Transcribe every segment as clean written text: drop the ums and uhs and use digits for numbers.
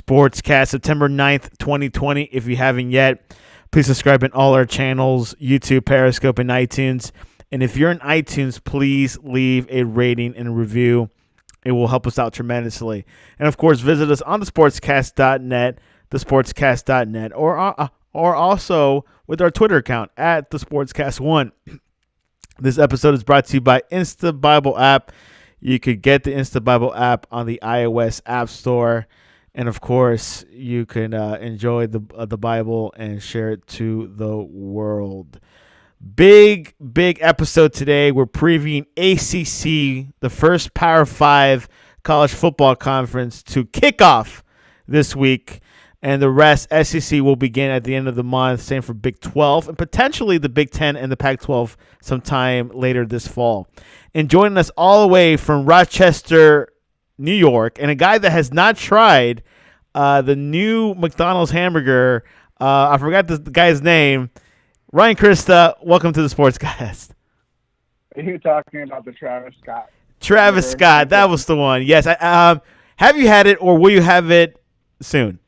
Sportscast, September 9th, 2020. If you haven't yet, please subscribe in all our channels, YouTube, Periscope, and iTunes. And if you're in iTunes, please leave a rating and a review. It will help us out tremendously. And, of course, visit us on thesportscast.net, thesportscast.net, or also with our Twitter account at thesportscast1. This episode is brought to you by Insta Bible app. You could get the Insta Bible app on the iOS App Store. And, of course, you can enjoy the Bible and share it to the world. Big episode today. We're previewing ACC, the first Power 5 college football conference to kick off this week. And the rest, SEC, will begin at the end of the month. Same for Big 12 and potentially the Big 10 and the Pac-12 sometime later this fall. And joining us all the way from Rochester, New York, and a guy that has not tried the new McDonald's hamburger. I forgot the guy's name. Ryan Christa, welcome to the Sportscast. Are you talking about the Travis Scott? Travis Scott, that was the one. Yes. Have you had it, or will you have it soon?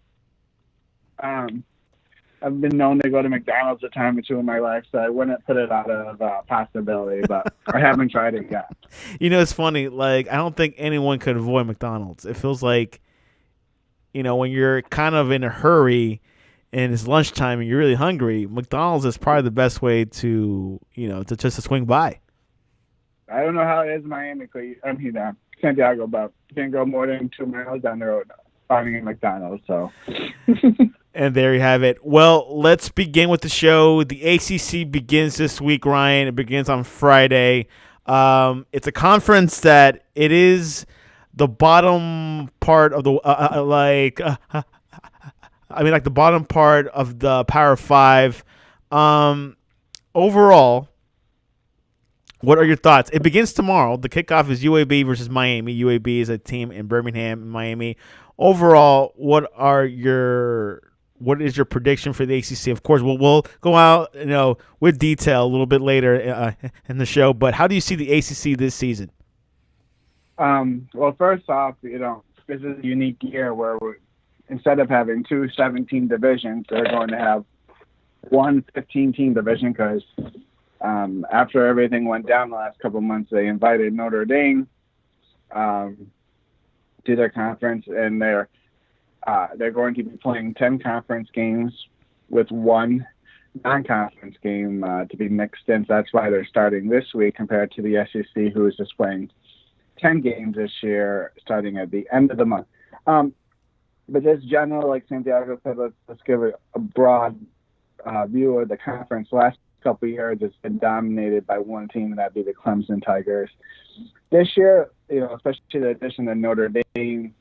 I've been known to go to McDonald's a time or two in my life, so I wouldn't put it out of possibility, but I haven't tried it yet. You know, it's funny. Like, I don't think anyone could avoid McDonald's. It feels like, you know, when you're kind of in a hurry and it's lunchtime and you're really hungry, McDonald's is probably the best way to, you know, to just to swing by. I don't know how it is in Miami, Santiago, but you can't go more than 2 miles down the road finding a McDonald's. So, and there you have it. Well, let's begin with the show. The ACC begins this week, Ryan. It begins on Friday. It's a conference that it is the bottom part of the the bottom part of the Power 5. Overall, what are your thoughts? It begins tomorrow. The kickoff is UAB versus Miami. UAB is a team in Birmingham and Miami. Overall, what is your prediction for the ACC? Of course, we'll go out, you know, with detail a little bit later in the show. But how do you see the ACC this season? Well, first off, you know, this is a unique year where instead of having 2 17 divisions, they're going to have one 15-team division because after everything went down the last couple of months, they invited Notre Dame to their conference, and they're going to be playing 10 conference games with one non-conference game to be mixed in. So that's why they're starting this week compared to the SEC, who is just playing 10 games this year, starting at the end of the month. But just general, like Santiago said, let's give a broad view of the conference. Last couple of years, it's been dominated by one team, and that'd be the Clemson Tigers. This year, you know, especially the addition of Notre Dame,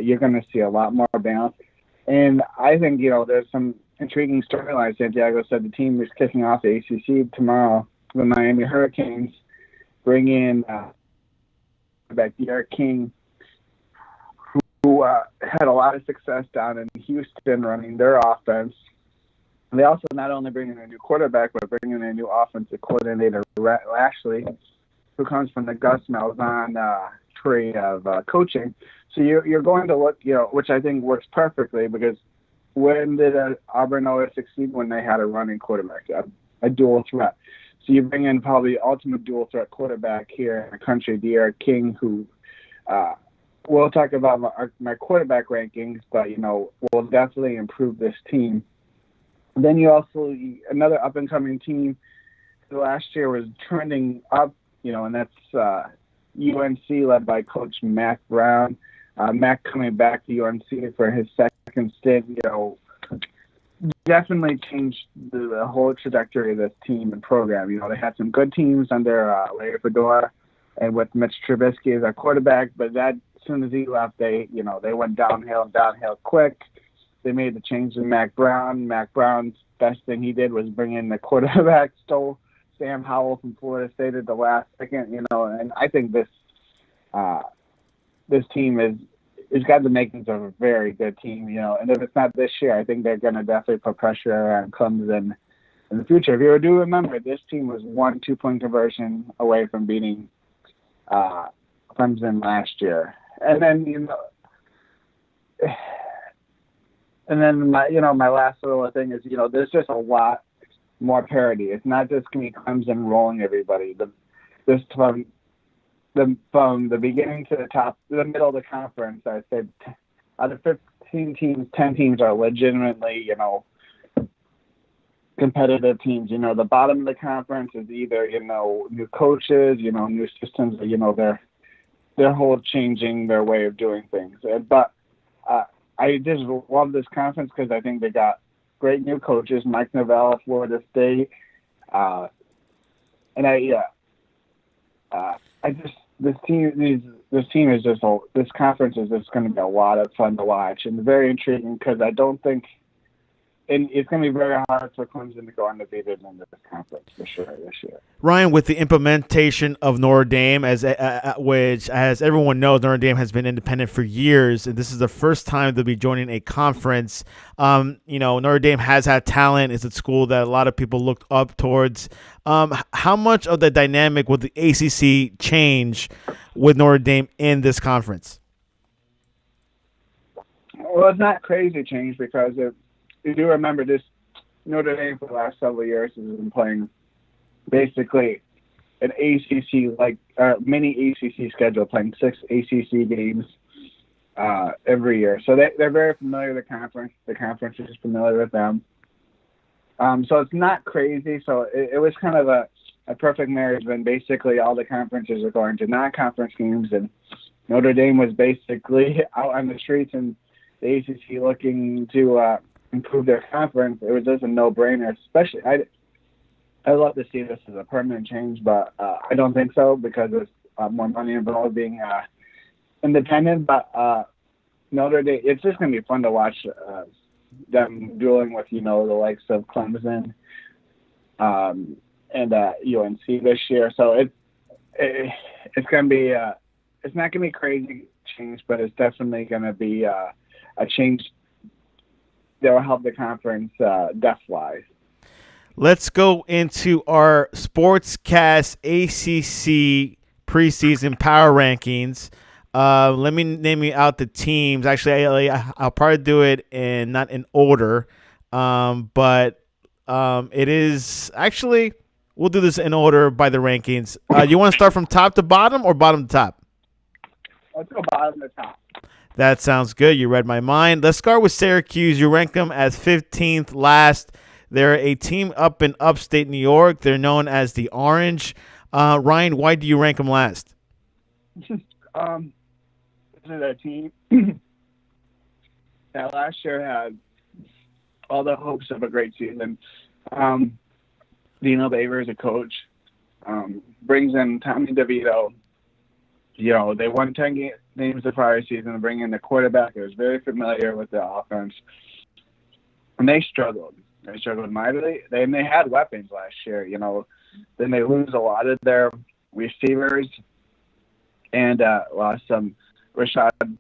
you're going to see a lot more balance. And I think, you know, there's some intriguing storylines. Santiago said the team is kicking off the ACC tomorrow. The Miami Hurricanes bring in Derek King, who had a lot of success down in Houston running their offense. They also not only bring in a new quarterback, but bring in a new offensive coordinator, Lashley, who comes from the Gus Malzahn tree of coaching. So you're going to look, you know, which I think works perfectly, because when did Auburn always succeed? When they had a running quarterback, a dual threat. So you bring in probably the ultimate dual threat quarterback here in the country, Derek King, who we'll talk about my quarterback rankings, but, you know, will definitely improve this team. And then you also, another up-and-coming team last year was trending up, you know, and that's UNC, led by Coach Mack Brown. Mack coming back to UNC for his second stint, you know, definitely changed the whole trajectory of this team and program. You know, they had some good teams under Larry Fedora and with Mitch Trubisky as our quarterback, but that as soon as he left, they went downhill quick. They made the change to Mack Brown. Mack Brown's best thing he did was bring in the quarterback, stole Sam Howell from Florida State at the last second, you know, and I think this team is got the makings of a very good team, you know, and if it's not this year, I think they're going to definitely put pressure on Clemson in the future. If you do remember, this team was 1 2-point conversion away from beating Clemson last year. And then, you know, and then my last little thing is, there's just a lot more parity. It's not just going to be Clemson rolling everybody. This from the beginning to the middle of the conference, I said out of 15 teams, 10 teams are legitimately, competitive teams. The bottom of the conference is either, new coaches, new systems, they're whole changing their way of doing things. But I just love this conference because I think they got great new coaches, Mike Novella, Florida State, and this conference is just going to be a lot of fun to watch and very intriguing because I don't think. And it's going to be very hard for Clemson to go undefeated in this conference for sure this year. Ryan, with the implementation of Notre Dame, which, as everyone knows, Notre Dame has been independent for years, and this is the first time they'll be joining a conference. Notre Dame has had talent. It's a school that a lot of people looked up towards. How much of the dynamic will the ACC change with Notre Dame in this conference? Well, it's not crazy change because you do remember this Notre Dame for the last several years has been playing basically an ACC mini ACC schedule, playing 6 ACC games every year. So they're very familiar with the conference. The conference is familiar with them. So it's not crazy. So it was kind of a perfect marriage when basically all the conferences are going to non-conference games, and Notre Dame was basically out on the streets and the ACC looking to improve their conference. It was just a no-brainer. Especially, I'd love to see this as a permanent change, but I don't think so because there's more money involved being independent. But Notre Dame, it's just going to be fun to watch them dueling with the likes of Clemson and UNC this year. So it's going to be it's not going to be crazy change, but it's definitely going to be a change that will help the conference depth-wise. Let's go into our Sportscast ACC preseason power rankings. Let me name you out the teams. Actually, I'll probably do it not in order, but it is actually we'll do this in order by the rankings. You want to start from top to bottom or bottom to top? Let's go bottom to top. That sounds good. You read my mind. Let's start with Syracuse. You rank them as 15th last. They're a team up in upstate New York. They're known as the Orange. Ryan, why do you rank them last? This is a team that last year had all the hopes of a great season. Dino Baver is a coach. Brings in Tommy DeVito. They won 10 games the prior season to bring in the quarterback who was very familiar with the offense. And they struggled. They struggled mightily. They had weapons last year, Then they lose a lot of their receivers and lost some Rashad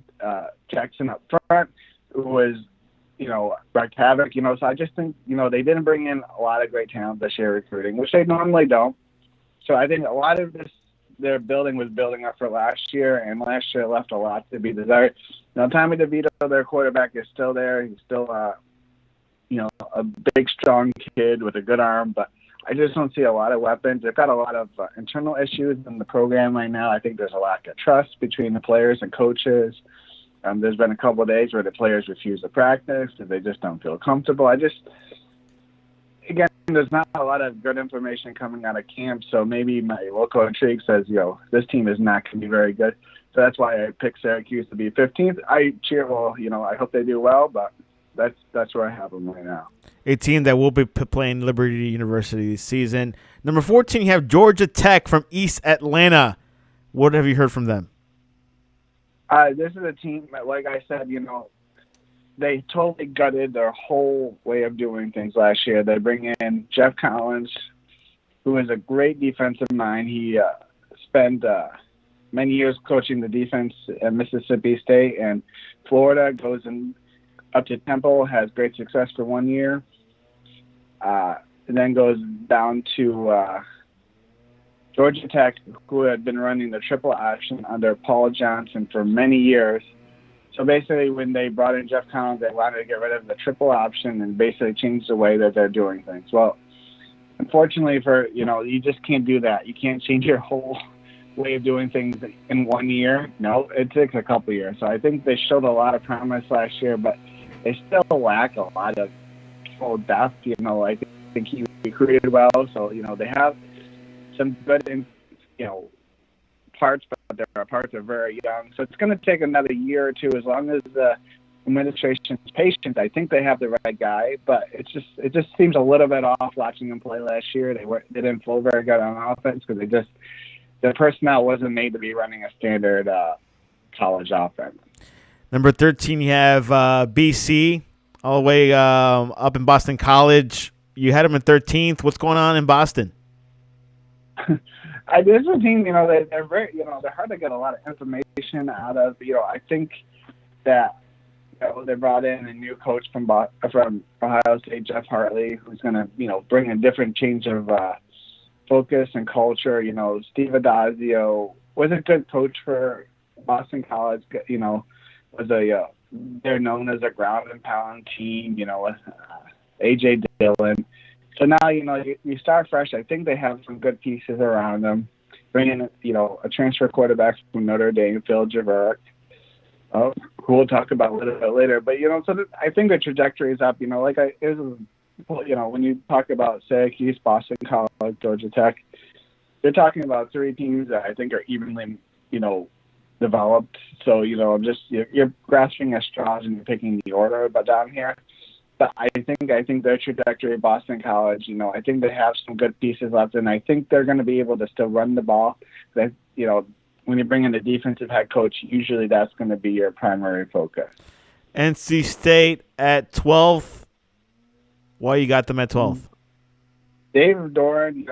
Jackson up front, who was, wreaked havoc, So I just think, they didn't bring in a lot of great talent this year recruiting, which they normally don't. So I think a lot of this their building was building up for last year, and last year left a lot to be desired. Now, Tommy DeVito, their quarterback, is still there. He's still, a big, strong kid with a good arm, but I just don't see a lot of weapons. They've got a lot of internal issues in the program right now. I think there's a lack of trust between the players and coaches. There's been a couple of days where the players refuse to practice because they just don't feel comfortable. Again, there's not a lot of good information coming out of camp, so maybe my local intrigue says, this team is not going to be very good. So that's why I picked Syracuse to be 15th. I hope they do well, but that's where I have them right now. A team that will be playing Liberty University this season. Number 14, you have Georgia Tech from East Atlanta. What have you heard from them? This is a team that, like I said, they totally gutted their whole way of doing things last year. They bring in Jeff Collins, who is a great defensive mind. He spent many years coaching the defense at Mississippi State and Florida, goes up to Temple, has great success for 1 year, and then goes down to Georgia Tech, who had been running the triple option under Paul Johnson for many years. So basically, when they brought in Jeff Collins, they wanted to get rid of the triple option and basically change the way that they're doing things. Well, unfortunately, you just can't do that. You can't change your whole way of doing things in 1 year. No, it takes a couple years. So I think they showed a lot of promise last year, but they still lack a lot of full depth. I think he recruited well, so they have some good, parts, but their parts are very young. So it's going to take another year or two. As long as the administration's patient, I think they have the right guy. But it just seems a little bit off watching them play last year. They didn't flow very good on offense because their personnel wasn't made to be running a standard college offense. Number 13, you have BC, all the way up in Boston College. You had them in 13th. What's going on in Boston? This is a team, they're very, they're hard to get a lot of information out of. I think that they brought in a new coach from Ohio State, Jeff Hartley, who's going to, bring a different change of focus and culture. Steve Adazio was a good coach for Boston College. They're known as a ground and pound team. With AJ Dillon. So now, you start fresh. I think they have some good pieces around them. Bring in, a transfer quarterback from Notre Dame, Phil Javert, who we'll talk about a little bit later. But, I think the trajectory is up. When you talk about Syracuse, Boston College, Georgia Tech, you're talking about three teams that I think are evenly, developed. So, you're grasping at straws and you're picking the order but down here. But I think their trajectory, Boston College, I think they have some good pieces left, and I think they're going to be able to still run the ball. When you bring in a defensive head coach, usually that's going to be your primary focus. NC State at 12th. Why you got them at 12th? Dave Doran,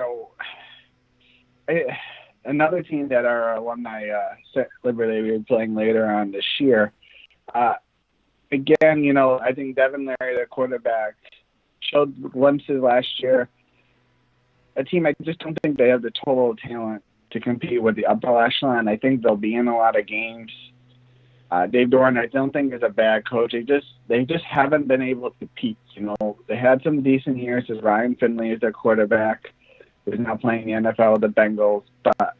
another team that our alumni Liberty will be playing later on this year. Again, I think Devin Leary, their quarterback, showed glimpses last year. A team, I just don't think they have the total talent to compete with the upper echelon. I think they'll be in a lot of games. Dave Doran, I don't think is a bad coach. They just haven't been able to peak. They had some decent years as Ryan Finley is their quarterback, who's now playing the NFL with the Bengals, but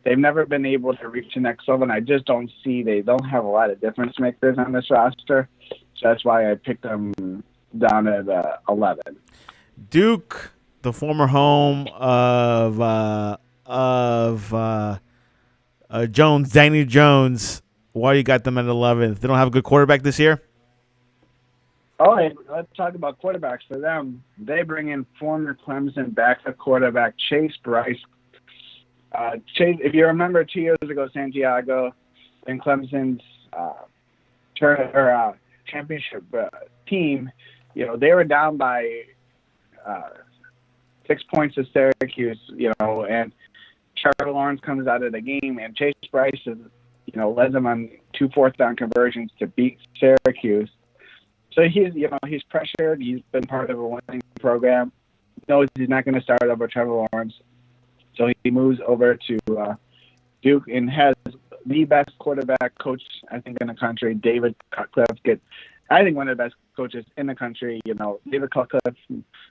they've never been able to reach the next level, and I just don't see they don't have a lot of difference makers on this roster. So that's why I picked them down at 11. Duke, the former home of Jones, Danny Jones. Why you got them at 11th? They don't have a good quarterback this year? Oh, hey, let's talk about quarterbacks for them. They bring in former Clemson backup quarterback Chase Bryce. Chase, if you remember 2 years ago, Santiago and Clemson's championship team, they were down by 6 points to Syracuse, and Trevor Lawrence comes out of the game, and Chase Bryce is, led them on 2 fourth-down conversions to beat Syracuse. So he's pressured. He's been part of a winning program. He knows he's not going to start over Trevor Lawrence. So he moves over to Duke and has the best quarterback coach, I think, in the country, David Cutcliffe. I think one of the best coaches in the country. David Cutcliffe,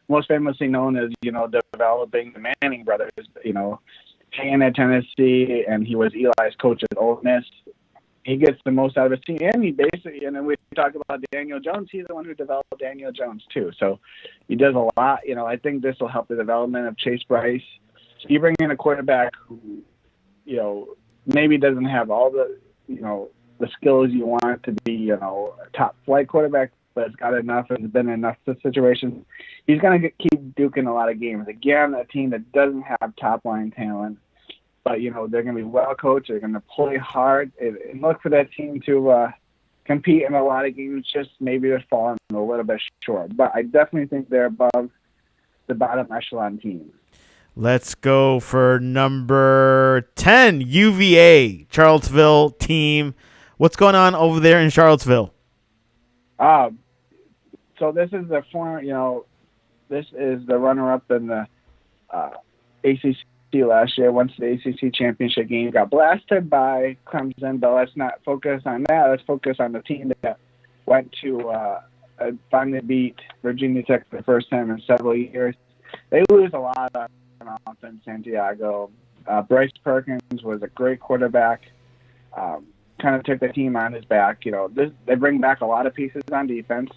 most famously known as, developing the Manning brothers, playing at Tennessee, and he was Eli's coach at Ole Miss. He gets the most out of his team, and he basically, and then we talk about Daniel Jones, he's the one who developed Daniel Jones too. So he does a lot. I think this will help the development of Chase Bryce. So you bring in a quarterback who, maybe doesn't have all the, the skills you want to be, a top flight quarterback, but it's got enough and has been in enough situations. He's going to keep Duke in a lot of games. Again, a team that doesn't have top line talent, but they're going to be well coached. They're going to play hard and look for that team to compete in a lot of games. Just maybe they're falling a little bit short, but I definitely think they're above the bottom echelon teams. Let's go for number 10, UVA, Charlottesville Team. What's going on over there in Charlottesville? So this is the former, this is the runner-up in the ACC last year, went to the ACC championship game, got blasted by Clemson, but let's not focus on that. Let's focus on the team that went to finally beat Virginia Tech for the first time in several years. They lose a lot on offense, Santiago. Bryce Perkins was a great quarterback, kind of took the team on his back. They bring back a lot of pieces on defense,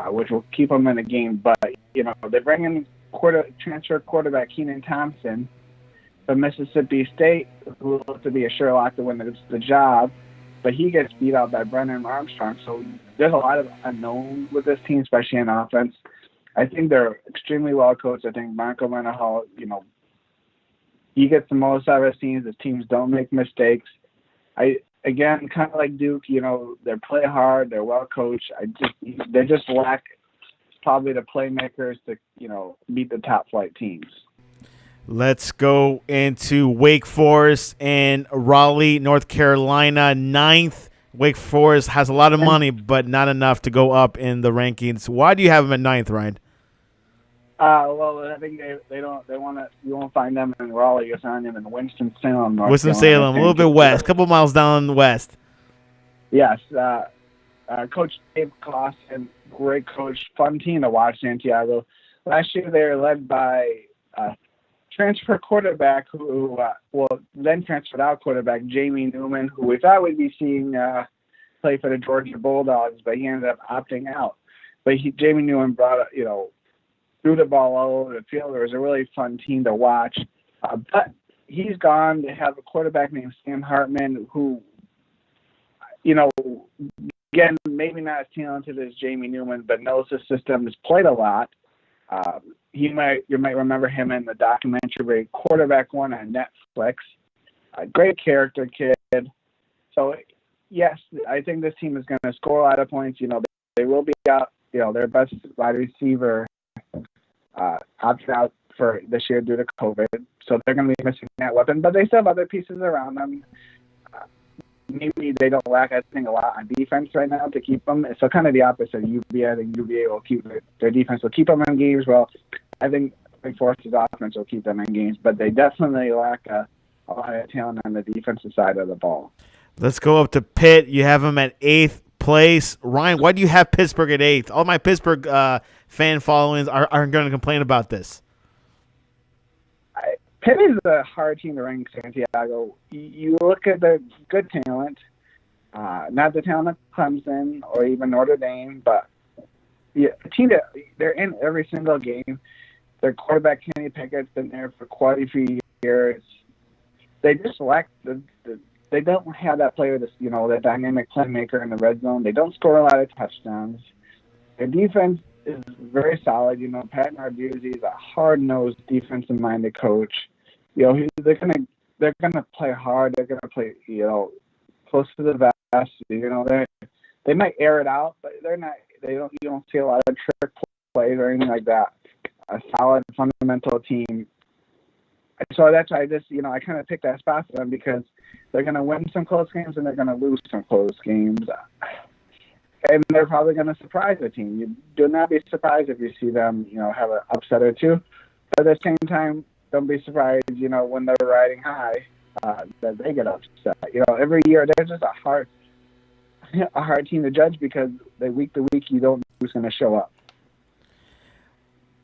which will keep them in the game, but, they bring in transfer quarterback Keenan Thompson from Mississippi State, who looks to be a sure lock to win the job, but he gets beat out by Brennan Armstrong. So there's a lot of unknown with this team, especially in offense. I think they're extremely well coached. I think Marco Menahall, he gets the most out of his teams. His teams don't make mistakes. Again, kind of like Duke, they play hard. They're well coached. They just lack probably the playmakers to, beat the top flight teams. Let's go into Wake Forest and Raleigh, North Carolina, 9th. Wake Forest has a lot of money, but not enough to go up in the rankings. Why do you have them at 9th, Ryan? Well, I think you won't find them in Raleigh. You'll find them in Winston-Salem, North Carolina, a little bit west, a couple miles down west. Yes. Coach Dave Clausen, great coach, fun team to watch, Santiago. Last year they were led by transfer quarterback then transferred out quarterback Jamie Newman, who we thought we'd be seeing play for the Georgia Bulldogs, but he ended up opting out. But Jamie Newman threw the ball all over the field. It was a really fun team to watch. But he's gone. They have a quarterback named Sam Hartman who, again, maybe not as talented as Jamie Newman, but knows the system, has played a lot. You might remember him in the documentary Quarterback One on Netflix. A great character kid. So, yes, I think this team is going to score a lot of points. They will be out. Their best wide receiver opted out for this year due to COVID. So they're going to be missing that weapon. But they still have other pieces around them. Maybe they don't lack, I think, a lot on defense right now to keep them. So kind of the opposite of UVA. I think UVA will keep their defense will keep them in games. Well, I think Wake Forest's offense will keep them in games, but they definitely lack a lot of talent on the defensive side of the ball. Let's go up to Pitt. You have them at 8th place. Ryan, why do you have Pittsburgh at 8th? All my Pittsburgh fan followings are going to complain about this. Pitt is a hard team to rank, Santiago. You look at the good talent, not the talent of Clemson or even Notre Dame, but a team that they're in every single game. Their quarterback, Kenny Pickett's been there for quite a few years. They just lack they don't have that player, that dynamic playmaker in the red zone. They don't score a lot of touchdowns. Their defense is very solid. Pat Narduzzi is a hard-nosed, defensive-minded coach. They're gonna play hard. They're gonna play, close to the vest. They might air it out, but they're not. You don't see a lot of trick plays or anything like that. A solid, fundamental team. So that's why I kind of picked that spot for them because they're gonna win some close games and they're gonna lose some close games. And they're probably going to surprise the team. You do not be surprised if you see them, have an upset or two. But at the same time, don't be surprised, when they're riding high, that they get upset. Every year there's just a hard team to judge because week to week you don't know who's going to show up.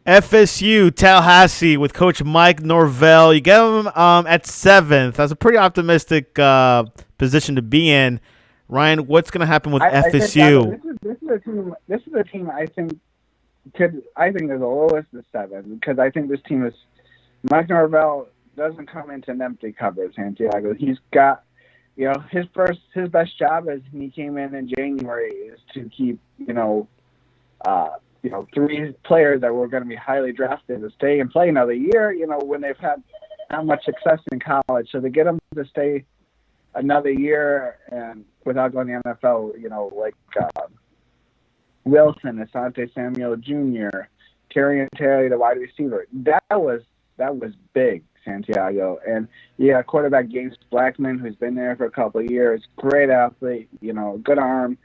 FSU Tallahassee with Coach Mike Norvell. You get them at 7th. That's a pretty optimistic position to be in. Ryan, what's going to happen with FSU? This is a team I think is the lowest of 7 because I think this team is Mike Norvell doesn't come into an empty cupboard, Santiago. He's got his best job as he came in January is to keep 3 players that were going to be highly drafted to stay and play another year. When they've had not much success in college, so to get them to stay another year and without going to the NFL, like Wilson, Asante Samuel Jr., Terry the wide receiver. That was big, Santiago. And quarterback James Blackman, who's been there for a couple of years, great athlete, good arm.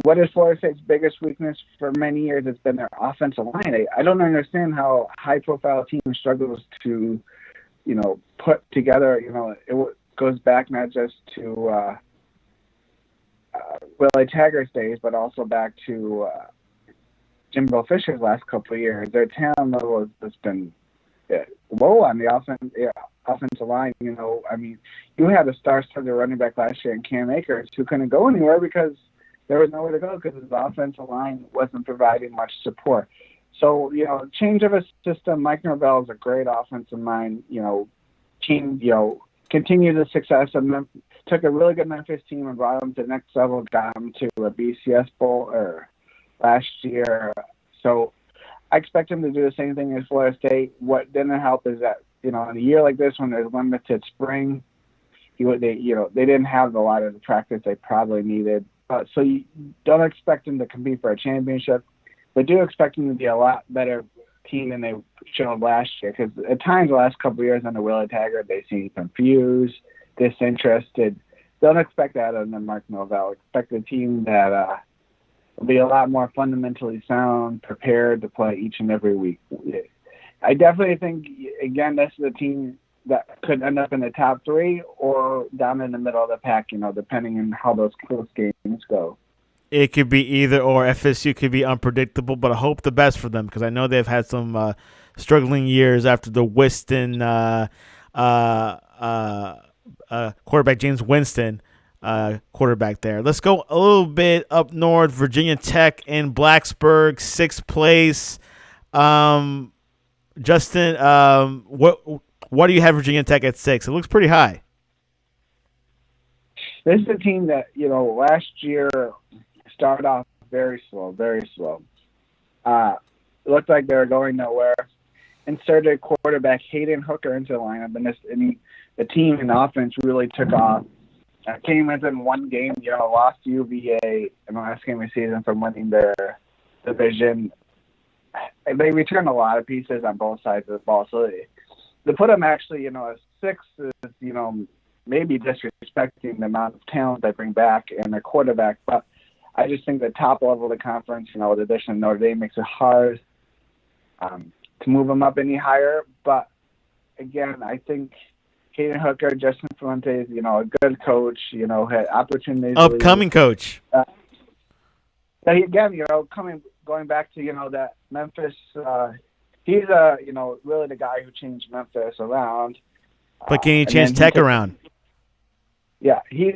what is Florida State's biggest weakness for many years? It's been their offensive line. I don't understand how high-profile teams struggles to, put together. It goes back not just to Willie Taggart's days, but also back to Jimbo Fisher's last couple of years. Their talent level has been low on the offensive line. You had a star-studded running back last year in Cam Akers who couldn't go anywhere because there was nowhere to go because his offensive line wasn't providing much support. So, change of a system. Mike Norvell is a great offensive mind. Continue the success of Memphis. Took a really good Memphis team and brought them to the next level, got them to a BCS Bowl last year. So I expect him to do the same thing as Florida State. What didn't help is that, in a year like this when there's limited spring, they didn't have a lot of the practice they probably needed. So you don't expect them to compete for a championship, but do expect them to be a lot better team than they showed last year. Because at times the last couple of years under Willie Taggart, they seem confused, disinterested. Don't expect that out of Mark Norvell. Expect a team that will be a lot more fundamentally sound, prepared to play each and every week. I definitely think, again, this is a team that could end up in the top three or down in the middle of the pack, depending on how those close games go. It could be either or. FSU could be unpredictable, but I hope the best for them because I know they've had some struggling years after the Winston quarterback, James Winston quarterback there. Let's go a little bit up north. Virginia Tech in Blacksburg, 6th place. Justin, what do you have Virginia Tech at 6? It looks pretty high. This is a team that, last year started off very slow. It looked like they were going nowhere. Inserted quarterback Hayden Hooker into the lineup, and the team and the offense really took off. Came within one game, lost to UVA in the last game of the season from winning their division. They returned a lot of pieces on both sides of the ball. So to put them actually, a 6 is, maybe disrespecting the amount of talent they bring back and their quarterback. But I just think the top level of the conference, with the addition of Notre Dame, makes it hard to move them up any higher. But again, I think Hayden Hooker, Justin Fuentes, a good coach, had opportunities. Upcoming coach. Again, going back to, that Memphis, he's, really the guy who changed Memphis around. But can he change Tech around? Yeah, he's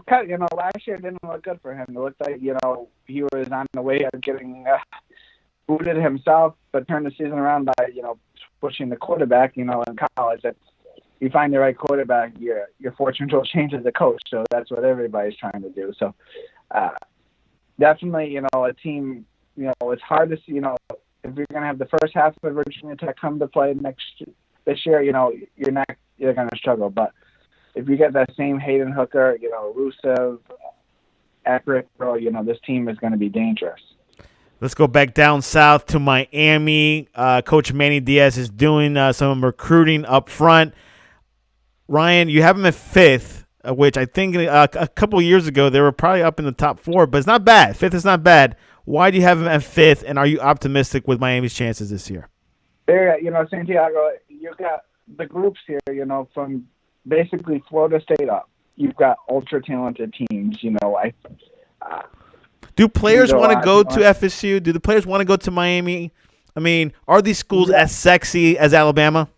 kind of, last year didn't look good for him. It looked like, he was on the way of getting booted himself, but turned the season around by, pushing the quarterback, in college. That's, you find the right quarterback, your fortune will change as a coach. So that's what everybody's trying to do. So definitely, a team, it's hard to see, if you're going to have the first half of Virginia Tech come to play this year, you're going to struggle. But if you get that same Hayden Hooker, elusive, accurate throw, this team is going to be dangerous. Let's go back down south to Miami. Coach Manny Diaz is doing some recruiting up front. Ryan, you have them at 5th, which I think a couple of years ago they were probably up in the top 4, but it's not bad. 5th is not bad. Why do you have them at 5th, and are you optimistic with Miami's chances this year? There, Santiago, you've got the groups here, from basically Florida State up. You've got ultra-talented teams, Do players want to go to FSU? Do the players want to go to Miami? I mean, are these schools as sexy as Alabama?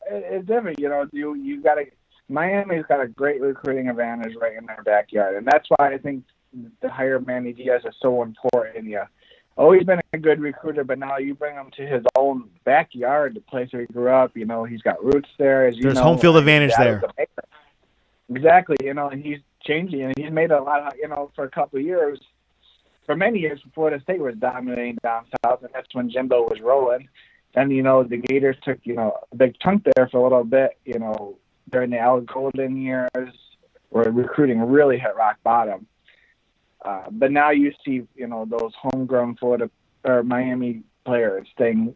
It's different. You got to. Miami's got a great recruiting advantage right in their backyard, and that's why I think the hire Manny Diaz is so important. Yeah, always been a good recruiter, but now you bring him to his own backyard, the place where he grew up. He's got roots there. There's home field advantage there. Exactly. He's changing, and he's made a lot of, for a couple of years. For many years, Florida State was dominating down south, and that's when Jimbo was rolling. And, the Gators took, a big chunk there for a little bit, during the Al Golden years where recruiting really hit rock bottom. But now you see, those homegrown Florida or Miami players staying,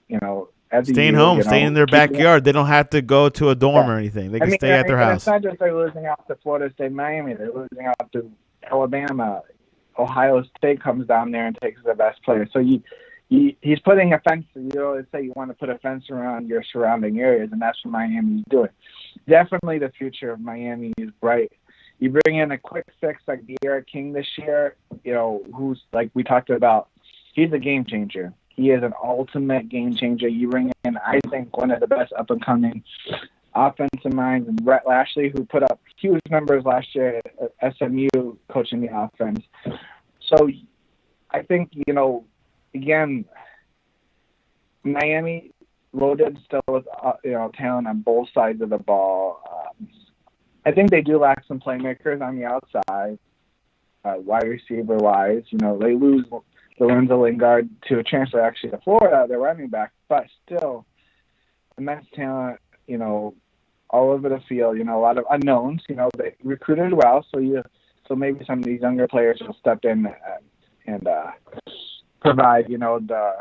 staying home, staying in their backyard. They don't have to go to a dorm or anything. They can stay at their house. It's not just they're losing out to Florida State, Miami. They're losing out to Alabama, Ohio State comes down there and takes the best player. So he's putting a fence. You always say you want to put a fence around your surrounding areas, and that's what Miami's doing. Definitely the future of Miami is bright. You bring in a quick fix like De'Ara King this year, who's, like we talked about, he's a game changer. He is an ultimate game changer. You bring in, I think, one of the best up-and-coming offensive minds, and Brett Lashley, who put up huge numbers last year at SMU coaching the offense. So I think, again, Miami loaded still with, talent on both sides of the ball. I think they do lack some playmakers on the outside, wide receiver-wise. They lose Lorenzo Lingard to a transfer actually to Florida, their running back, but still immense talent, all over the field, a lot of unknowns. They recruited well, so maybe some of these younger players will step in and provide, the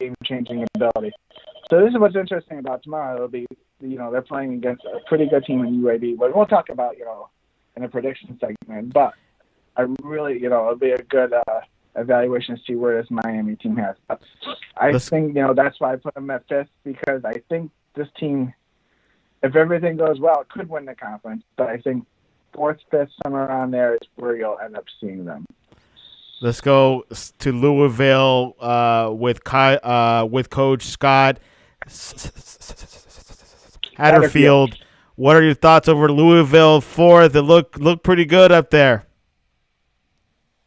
game-changing ability. So this is what's interesting about tomorrow. It'll be, they're playing against a pretty good team in UAB. But we'll talk about, in the prediction segment. But I really, it'll be a good evaluation to see where this Miami team has. But I think, that's why I put them at 5th, because I think this team, if everything goes well, could win the conference. But I think 4th, 5th, somewhere around there is where you'll end up seeing them. Let's go to Louisville with Coach Scott Satterfield. What are your thoughts over Louisville 4th? It look pretty good up there.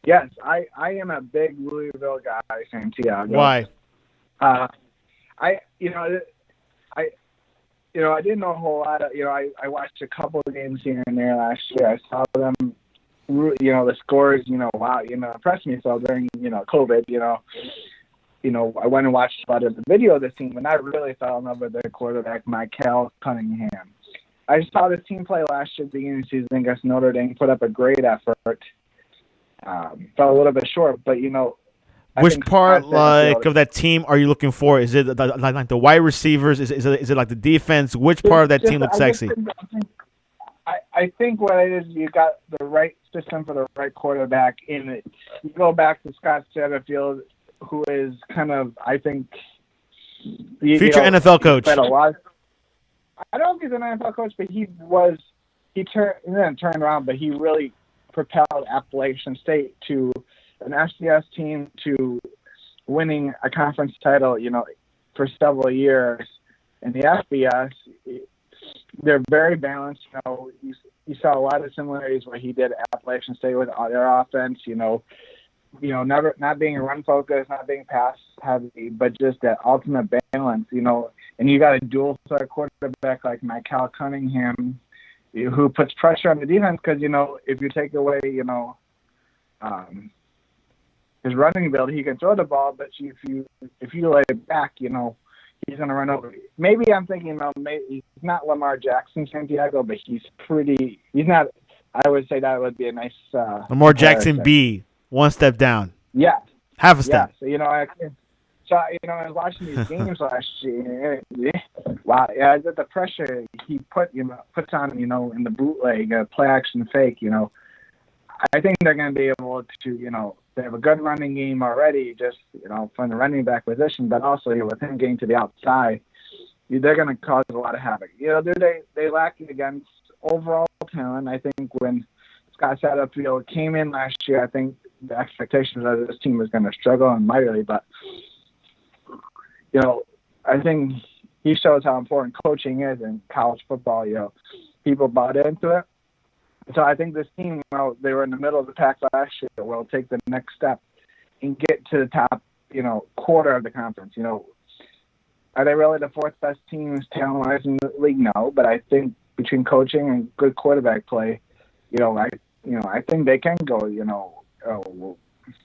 Yes, I am a big Louisville guy, Santiago. Why? I didn't know a whole lot of, I watched a couple of games here and there last year. I saw them, the scores, wow, impressed me. So during, COVID, I went and watched about the video of this team, and I really fell in love with their quarterback, Michael Cunningham. I saw this team play last year at the beginning of the season against Notre Dame, put up a great effort. Fell a little bit short, but, which part of that team are you looking for? Is it like the wide receivers? Is it like the defense? Which part of that team looks sexy? I think what it is, you got the right system for the right quarterback in it. You go back to Scott Satterfield, who is kind of, I think, future NFL coach. I don't know if he's an NFL coach, but he didn't turn around, but he really propelled Appalachian State to an FCS team to winning a conference title, for several years. In the FBS, they're very balanced. You saw a lot of similarities where he did at Appalachian State with their offense. Never not being run focused, not being pass heavy, but just that ultimate balance. And you got a dual threat quarterback like Michael Cunningham, who puts pressure on the defense because if you take away his running ability, he can throw the ball, but if you lay it back, he's going to run over you. Maybe I'm thinking, maybe he's not Lamar Jackson, Santiago, but he's not, I would say that would be a nice Lamar Jackson B, one step down. Yeah. Half a step. Yeah. I was watching these games last year. Wow, the pressure he puts on, in the bootleg, play action fake, I think they're going to be able to, they have a good running game already, just, from the running back position, but also, with him getting to the outside, they're going to cause a lot of havoc. They lack against overall talent. I think when Scott Satterfield came in last year, I think the expectations of this team was going to struggle and mightily, but, I think he shows how important coaching is in college football. People bought into it. So I think this team, they were in the middle of the pack last year, will take the next step and get to the top, quarter of the conference. Are they really the 4th best team talent-wise in the league? No, but I think between coaching and good quarterback play, I think they can go,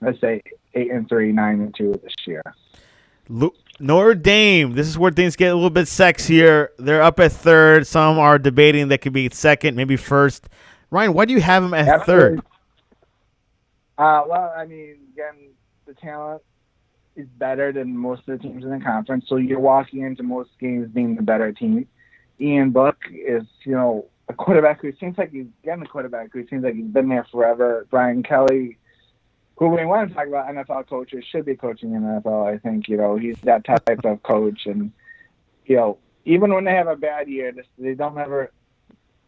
let's say 8-3, 9-2 this year. Notre Dame, this is where things get a little bit sexier. They're up at 3rd. Some are debating they could be 2nd, maybe 1st. Ryan, why do you have them at Absolutely. 3rd? Well, again, the talent is better than most of the teams in the conference, so you're walking into most games being the better team. Ian Book is, a quarterback who seems like he's getting a quarterback who seems like he's been there forever. Brian Kelly, who we want to talk about NFL coaches, should be coaching in the NFL. I think, he's that type of coach. And, even when they have a bad year, they don't ever,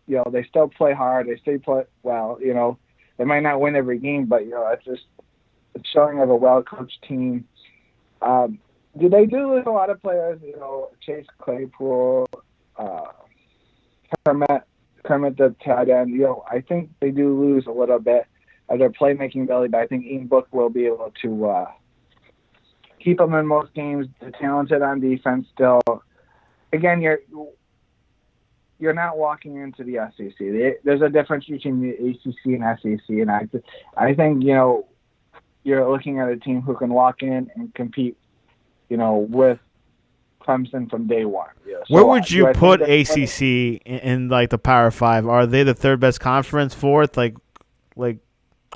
they still play hard. They still play well, They might not win every game, but, it's just a showing of a well-coached team. They do lose a lot of players, Chase Claypool, Kermit the tight end. I think they do lose a little bit of their playmaking ability, but I think Ian Book will be able to keep them in most games. They're talented on defense still. Again, you're not walking into the SEC. There's a difference between the ACC and SEC, and I think you're looking at a team who can walk in and compete, with Clemson from day one. Where would you put ACC in like the Power Five? Are they the third best conference, fourth? Like where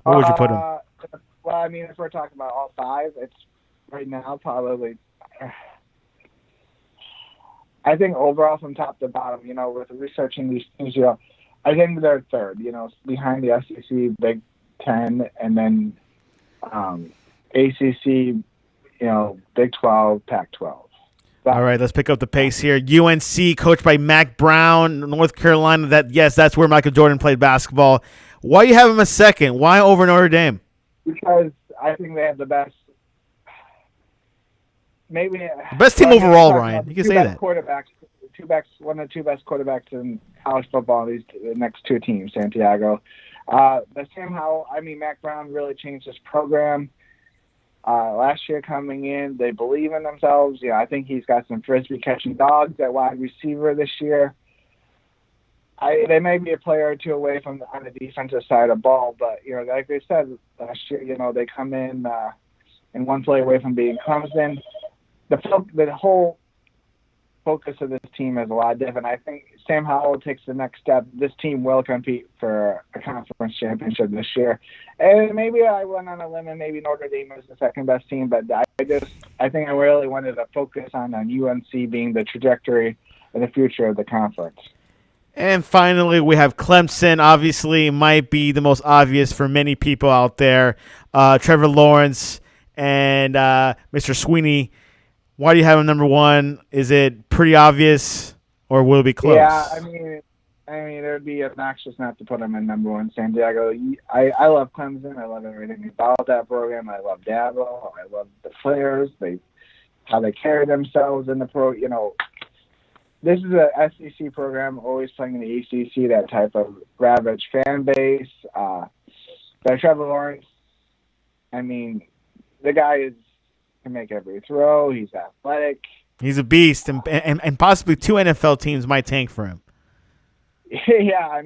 would you put them? Well, I mean, if we're talking about all five, it's right now probably. I think overall, from top to bottom, with researching these things, I think they're third. Behind the SEC, Big Ten, and then ACC. Big 12, Pac-12. All right, let's pick up the pace here. UNC, coached by Mac Brown, North Carolina. That's where Michael Jordan played basketball. Why you have him a second? Why over Notre Dame? Because I think they have the best. Maybe the best team overall, Ryan. You can say that. Quarterbacks, one of the two best quarterbacks in college football. The next two teams, Santiago. But Sam Howell. Mac Brown really changed his program. Last year coming in, they believe in themselves. I think he's got some frisbee catching dogs at wide receiver this year. They may be a player or two away from on the defensive side of the ball, but like they said last year, they come in one play away from being Clemson. The whole focus of this team is a lot different. I think Sam Howell takes the next step. This team will compete for a conference championship this year. And maybe I went on a limb and maybe Notre Dame is the second best team, but I think I really wanted to focus on UNC being the trajectory and the future of the conference. And finally, we have Clemson. Obviously, might be the most obvious for many people out there. Trevor Lawrence and Mr. Sweeney. Why do you have him number one? Is it pretty obvious, or will it be close? Yeah, I mean, it would be obnoxious not to put him in number one. Santiago. I love Clemson. I love everything about that program. I love Dabo. I love the players. How they carry themselves in the pro. This is a SEC program, always playing in the ACC. That type of ravaged fan base. But Trevor Lawrence. The guy can make every throw. He's athletic. He's a beast, and possibly two NFL teams might tank for him. Yeah,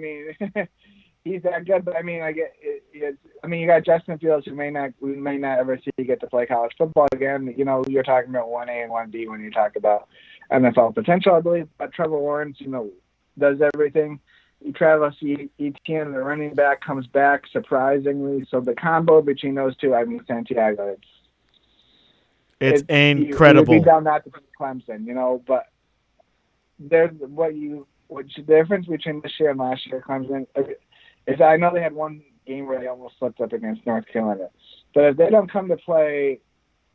he's that good. But you got Justin Fields, who we may not ever see get to play college football again. You're talking about 1A and 1B when you talk about NFL potential, I believe. But Trevor Lawrence, does everything. Travis Etienne, the running back, comes back surprisingly. So the combo between those two, Santiago, it's incredible. You'd be down not to put Clemson, but there's the difference between this year and last year, Clemson, is I know they had one game where they almost slipped up against North Carolina. But if they don't come to play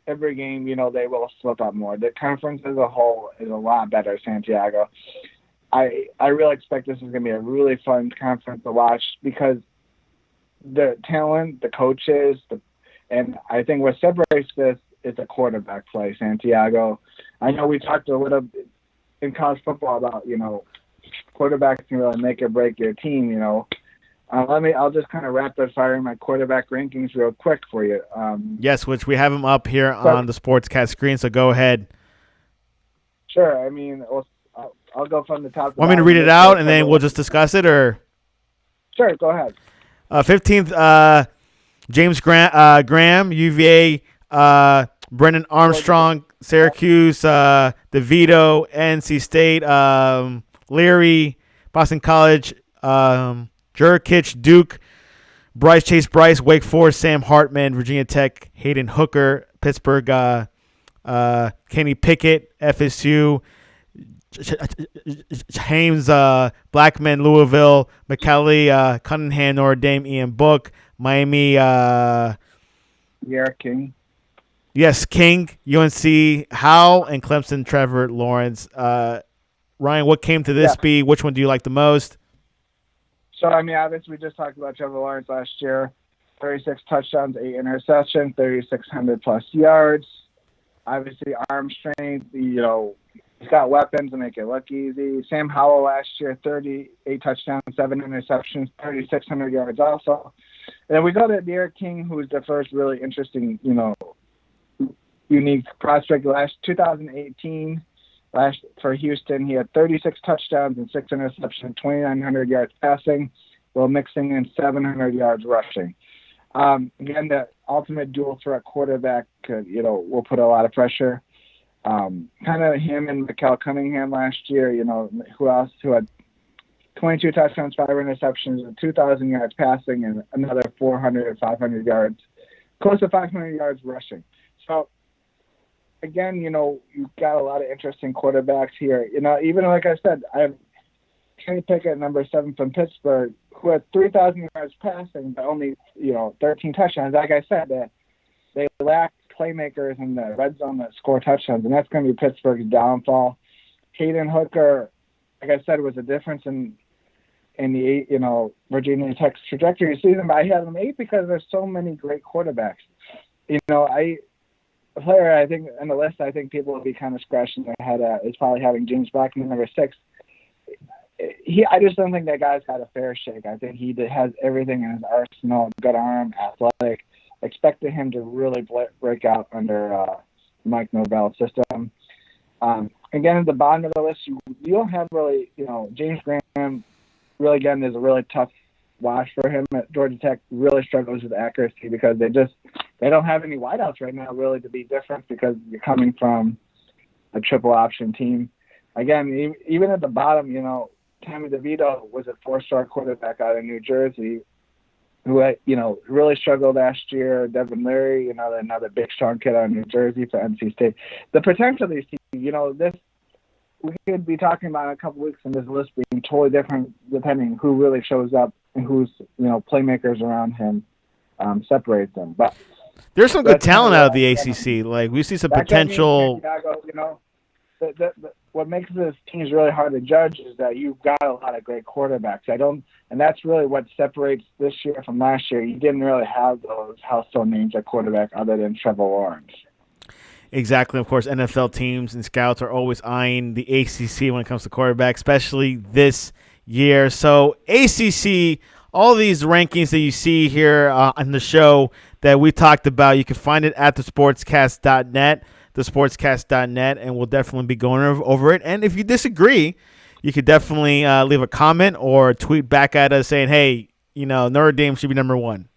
every game, they will slip up more. The conference as a whole is a lot better, Santiago. I really expect this is going to be a really fun conference to watch because the talent, the coaches, and I think what separates this is a quarterback play, Santiago. I know we talked a little bit in college football about, quarterbacks can really make or break your team, I'll just kind of rapid fire my quarterback rankings real quick for you. Yes, which we have them up here on the Sportscast screen, so go ahead. Sure. I'll go from the top. Want me to read it out and then we'll just discuss it, or? Sure, go ahead. 15th, James Graham, UVA. Brendan Armstrong, Syracuse, DeVito, NC State, Leary, Boston College, Jurkic, Duke, Chase Bryce, Wake Forest, Sam Hartman, Virginia Tech, Hayden Hooker, Pittsburgh, Kenny Pickett, FSU, James Blackman, Louisville, McKelly, Cunningham, Notre Dame, Ian Book, Miami, King. yes, King, UNC, Howell, and Clemson, Trevor Lawrence. Ryan, what came to this be? Which one do you like the most? So, I mean, obviously, we just talked about Trevor Lawrence last year. 36 touchdowns, 8 interceptions, 3,600-plus yards. Obviously, arm strength. He's got weapons to make it look easy. Sam Howell last year, 38 touchdowns, 7 interceptions, 3,600 yards also. And then we go to Derek King, who's the first really interesting, unique prospect. 2018, for Houston, he had 36 touchdowns and 6 interceptions, 2,900 yards passing, while mixing in 700 yards rushing. Again, the ultimate dual threat quarterback will put a lot of pressure. Kind of him and Mikael Cunningham last year, who had 22 touchdowns, 5 interceptions, and 2,000 yards passing, and another 400 or 500 yards, close to 500 yards rushing. So, again, you've got a lot of interesting quarterbacks here. Even like I said, I have Kenny Pickett, number 7 from Pittsburgh, who had 3,000 yards passing, but only 13 touchdowns. Like I said, they lack playmakers in the red zone that score touchdowns, and that's going to be Pittsburgh's downfall. Hayden Hooker, like I said, was a difference in the Virginia Tech's trajectory season, but I had them 8 because there's so many great quarterbacks. A player I think on the list I think people will be kind of scratching their head at is probably having James Blackman, number 6. I just don't think that guy's got a fair shake. I think he has everything in his arsenal: good arm, athletic. Expected him to really break out under Mike Norvell's system. Again, at the bottom of the list, you don't have really, James Graham really, again, is a really tough watch for him at Georgia Tech. Really struggles with accuracy because they don't have any wideouts right now really to be different because you're coming from a triple option team. Again, even at the bottom, Tommy DeVito was a 4-star quarterback out of New Jersey who, really struggled last year. Devin Leary, another big, strong kid out of New Jersey for NC State. The potential of these teams, we could be talking about in a couple weeks and this list being totally different depending who really shows up and who's, playmakers around him separate them. But there's some good talent out of the ACC. Like, we see some potential. Santiago, what makes this teams really hard to judge is that you've got a lot of great quarterbacks. And that's really what separates this year from last year. You didn't really have those household names at quarterback other than Trevor Lawrence. Exactly. Of course, NFL teams and scouts are always eyeing the ACC when it comes to quarterback, especially this year. So ACC, all these rankings that you see here on the show that we talked about, you can find it at thesportscast.net. thesportscast.net, and we'll definitely be going over it. And if you disagree, you could definitely leave a comment or tweet back at us saying, hey, Notre Dame should be number 1.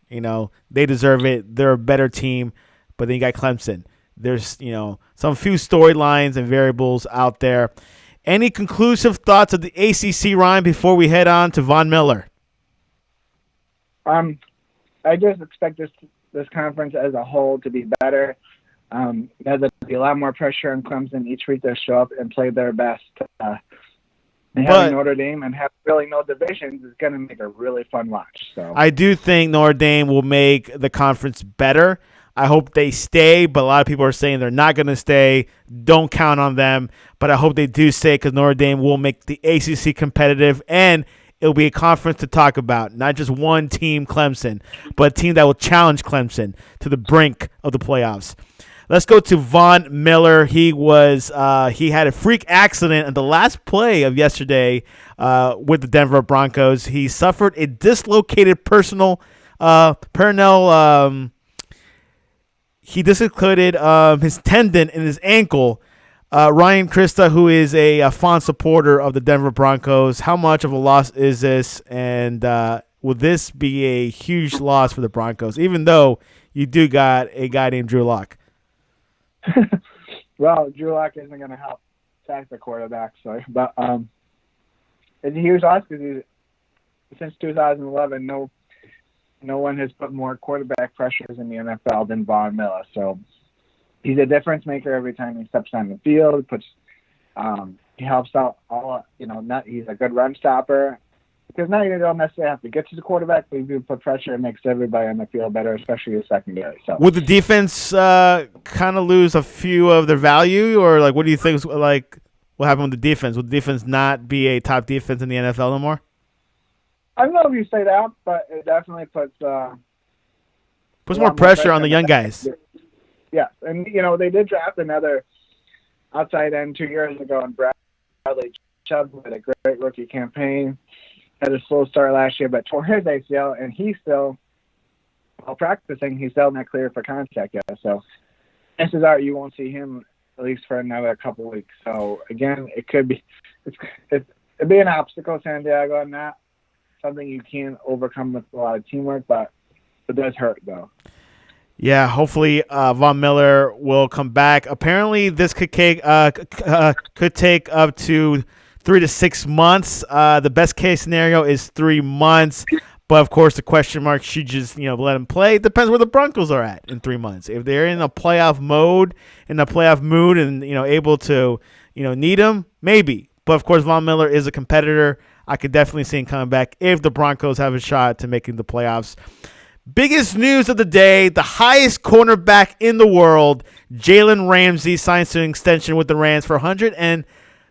They deserve it. They're a better team. But then you got Clemson. There's, some few storylines and variables out there. Any conclusive thoughts of the ACC, Ryan, before we head on to Von Miller? I just expect this conference as a whole to be better. There'll be a lot more pressure on Clemson each week. They'll show up and play their best. Having Notre Dame and have really no divisions is going to make a really fun watch. So I do think Notre Dame will make the conference better. I hope they stay, but a lot of people are saying they're not going to stay. Don't count on them, but I hope they do stay because Notre Dame will make the ACC competitive, and it'll be a conference to talk about, not just one team, Clemson, but a team that will challenge Clemson to the brink of the playoffs. Let's go to Von Miller. He had a freak accident in the last play of yesterday with the Denver Broncos. He suffered a dislocated peroneal. He dislocated his tendon in his ankle. Ryan, Christa, who is a fond supporter of the Denver Broncos, how much of a loss is this? And will this be a huge loss for the Broncos, even though you do got a guy named Drew Lock? Well, Drew Lock isn't going to help sack the quarterback, but it's a huge loss because since 2011, no one has put more quarterback pressures in the NFL than Von Miller. So he's a difference maker every time he steps on the field. Puts He helps out all. He's a good run stopper. Because now you don't necessarily have to get to the quarterback, but if you put pressure, it makes everybody on the field better, especially the secondary. So, would the defense kind of lose a few of their value, or like, what do you think? Like, what happened with the defense? Would the defense not be a top defense in the NFL no more? I don't know if you say that, but it definitely puts more pressure on the young guys. Yeah, and they did draft another outside end 2 years ago, and Bradley Chubb had a great rookie campaign. Had a slow start last year, but tore his ACL, and he's still, while practicing, he's still not cleared for contact yet. So chances are you won't see him at least for another couple of weeks. So again, it'd be an obstacle, Santiago, and not something you can overcome with a lot of teamwork, but it does hurt though. Yeah, hopefully Von Miller will come back. Apparently, this could take up to 3 to 6 months. The best case scenario is 3 months, but of course the question mark should just let him play. It depends where the Broncos are at in 3 months. If they're in a playoff mood, and able to need him, maybe. But of course Von Miller is a competitor. I could definitely see him coming back if the Broncos have a shot to making the playoffs. Biggest news of the day, the highest cornerback in the world, Jalen Ramsey, signs to an extension with the Rams for almost